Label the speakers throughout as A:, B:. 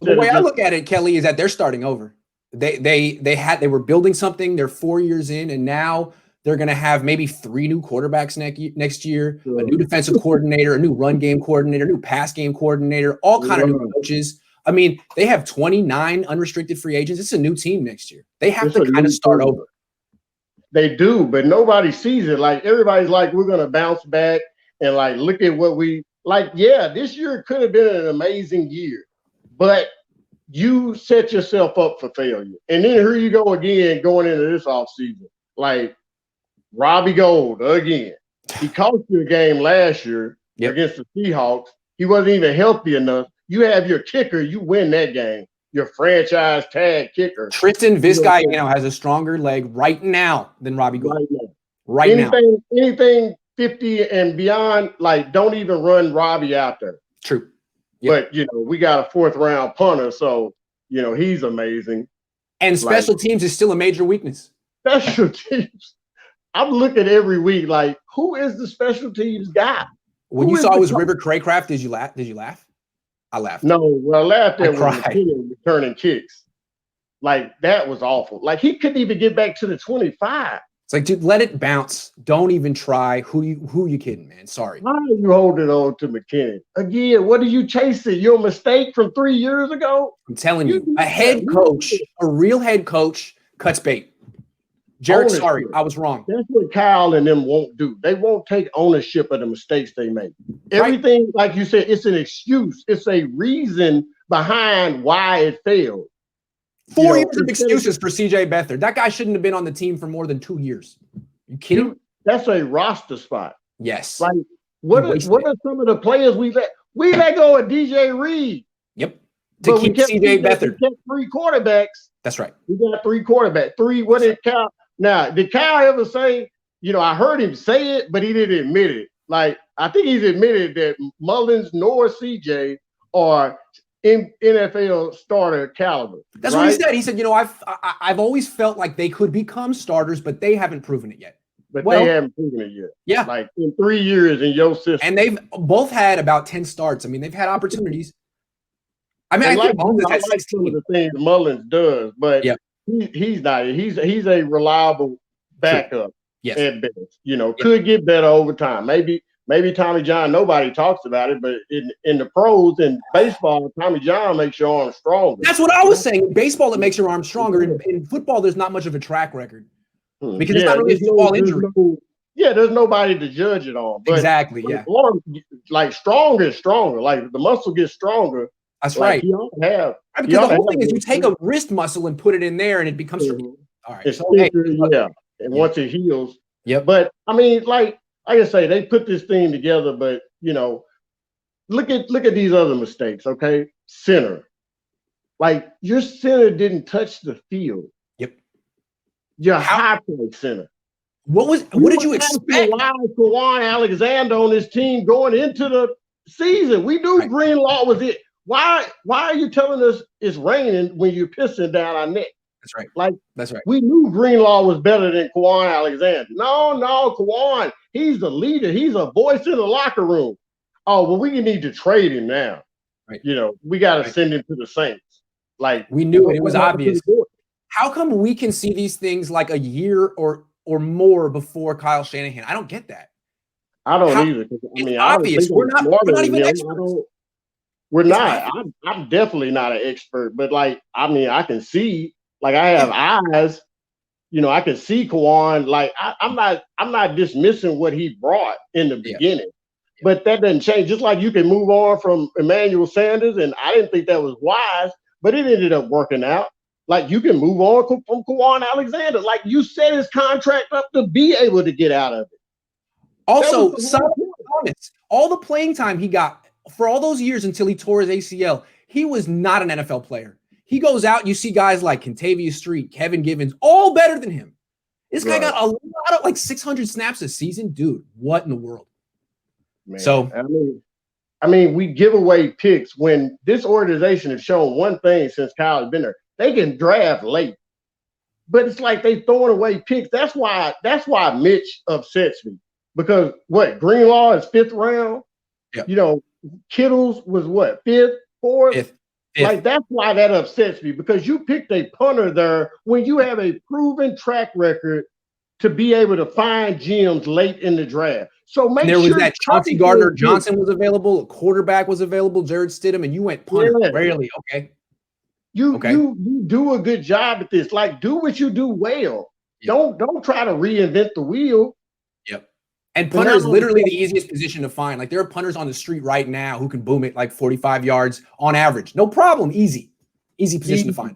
A: The way I look at it, Kelly, is that they're starting over. They were building something. They're 4 years in, and now they're going to have maybe 3 new quarterbacks next year, a new defensive coordinator, a new run game coordinator, new pass game coordinator, all kind of new coaches. I mean, they have 29 unrestricted free agents. It's a new team next year. They have to kind of start over.
B: They do, but nobody sees it. Like, everybody's like, we're going to bounce back and, like, look at what we – like, yeah, this year could have been an amazing year, but you set yourself up for failure. And then here you go again going into this offseason. Like, Robbie Gould again. He cost you a game last year against the Seahawks. He wasn't even healthy enough. You have your kicker, you win that game. Your franchise tag kicker.
A: Tristan Vizcaino has a stronger leg right now than Robbie Gould. Right now.
B: Anything 50 and beyond, like, don't even run Robbie out there.
A: True.
B: Yep. But, we got a 4th-round punter, so, he's amazing.
A: And special teams is still a major weakness.
B: Special teams. I'm looking every week like, who is the special teams guy?
A: When you saw it was River Craycraft, did you laugh? I laughed.
B: No, well, I laughed at when McKinnon returning kicks. Like, that was awful. Like, he couldn't even get back to the 25.
A: It's like, dude, let it bounce. Don't even try. Who you kidding, man? Sorry.
B: Why are you holding on to McKinnon? Again, what are you chasing? Your mistake from 3 years ago?
A: I'm telling you, a real head coach cuts bait. Jared, sorry, I was wrong.
B: That's what Kyle and them won't do. They won't take ownership of the mistakes they make. Everything, like you said, it's an excuse. It's a reason behind why it failed.
A: 4 years of excuses for CJ Beathard. That guy shouldn't have been on the team for more than 2 years. You kidding?
B: That's a roster spot.
A: Yes.
B: Like, what are some of the players we let go of DJ Reed?
A: Yep. To keep CJ Beathard.
B: We kept 3 quarterbacks.
A: That's right.
B: We got 3 quarterbacks. What did Kyle? Now, did Kyle ever say, I heard him say it, but he didn't admit it. Like, I think he's admitted that Mullins nor CJ are in NFL starter caliber.
A: That's what he said. He said, I've always felt like they could become starters, but they haven't proven it yet.
B: But they haven't proven it yet.
A: Yeah.
B: Like, in 3 years in your system.
A: And they've both had about 10 starts. I mean, they've had opportunities. I mean, I think Mullins had 16.
B: Some of the things Mullins does, but he's not. He's a reliable backup.
A: Yes.
B: At best. Could get better over time. Maybe Tommy John, nobody talks about it, but in the pros and baseball, Tommy John makes your arm stronger.
A: That's what I was saying. In baseball, it makes your arm stronger. In football, there's not much of a track record because it's not really a football injury.
B: There's nobody to judge it on. But
A: exactly, yeah.
B: Arm, like, stronger is stronger. Like, the muscle gets stronger.
A: That's right.
B: Because
A: the whole thing is you take a wrist muscle and put it in there, and it becomes all right.
B: And once it heals.
A: Yep.
B: But I mean, like I say, they put this thing together, but look at these other mistakes, okay? Center. Like, your center didn't touch the field.
A: Yep.
B: Your high point center.
A: What did you expect?
B: Why Cohn Alexander on this team going into the season? We knew Greenlaw was it. Why are you telling us it's raining when you're pissing down our neck?
A: That's right.
B: Like,
A: that's right.
B: We knew Greenlaw was better than Cohn Alexander. No, Cohn, he's the leader. He's a voice in the locker room. Oh, well, we need to trade him now.
A: Right.
B: We got to send him to the Saints. Like,
A: we knew it. It was obvious. How come we can see these things like a year or more before Kyle Shanahan? I don't get that.
B: I don't either.
A: It's obvious. We're not even experts.
B: We're not. I'm definitely not an expert, but I can see. Like, I have eyes. I can see Cohn. Like, I'm not dismissing what he brought in the beginning, but that doesn't change. Just like you can move on from Emmanuel Sanders, and I didn't think that was wise, but it ended up working out. Like, you can move on from Cohn Alexander. Like, you set his contract up to be able to get out of it.
A: Also, all the playing time he got for all those years until he tore his ACL, he was not an NFL player. He goes out, you see guys like Kentavious Street, Kevin Givens, all better than him. This guy got a lot of, like, 600 snaps a season. Dude, what in the world?
B: Man, so, I mean, we give away picks when this organization has shown one thing since Kyle has been there. They can draft late. But it's like they throwing away picks. That's why Mitch upsets me. Because Greenlaw is 5th round?
A: Yeah.
B: Kittles was what, 5th, 4th? Like, that's why that upsets me, because you picked a punter there when you have a proven track record to be able to find gems late in the draft. So make
A: there was
B: sure
A: that Chauncey Gardner-Johnson was available, a quarterback was available, Jared Stidham, and you went punter. Yeah. Rarely, okay.
B: You do a good job at this. Like, do what you do well. Yep. Don't try to reinvent the wheel.
A: Yep. And punter is literally the easiest position to find. Like, there are punters on the street right now who can boom it like 45 yards on average. No problem. Easy position to find.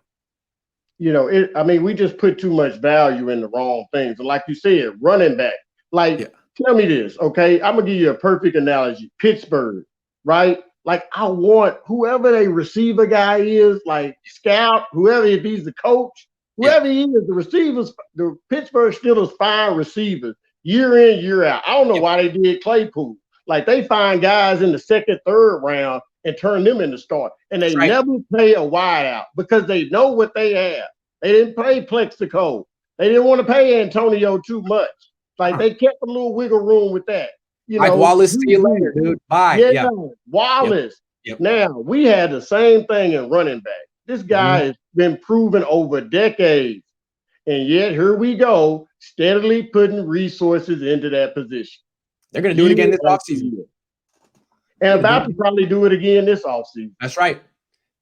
B: You know, I mean, we just put too much value in the wrong things. Like you said, running back. Like, tell me this, okay? I'm gonna give you a perfect analogy. Pittsburgh, right? Like, I want whoever they receiver guy is, like scout, whoever, if he's the coach, whoever he is, the receivers, the Pittsburgh Steelers find receivers year in, year out. I don't know why they did Claypool. Like, they find guys in the second, third round and turn them into start. And they never pay a wideout because they know what they have. They didn't pay Plexico. They didn't want to pay Antonio too much. Like, they kept a little wiggle room with that. You
A: Mike Wallace, see you later, dude. Bye.
B: Yeah. Wallace. Yep. Now, we had the same thing in running back. This guy has been proven over decades. And yet, here we go, steadily putting resources into that position.
A: They're going to do it again this offseason.
B: And about to probably do it again this offseason.
A: That's right.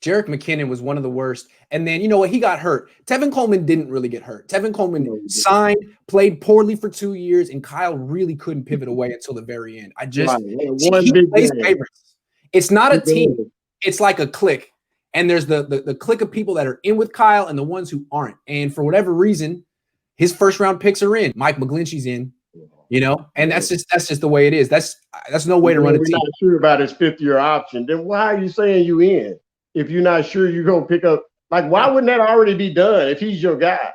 A: Jerick McKinnon was one of the worst. And then, you know what? He got hurt. Tevin Coleman didn't really get hurt. Tevin Coleman signed, played poorly for 2 years, and Kyle really couldn't pivot away until the very end. He plays favorites. It's not a team. It's like a clique. And there's the clique of people that are in with Kyle and the ones who aren't. And for whatever reason, his first round picks are in. Mike McGlinchey's in. You know, and that's just the way it is. That's no way to run a team.
B: We're not sure about his fifth-year option. Then why are you saying you in? If you're not sure you're gonna pick up, like, why wouldn't that already be done if he's your guy?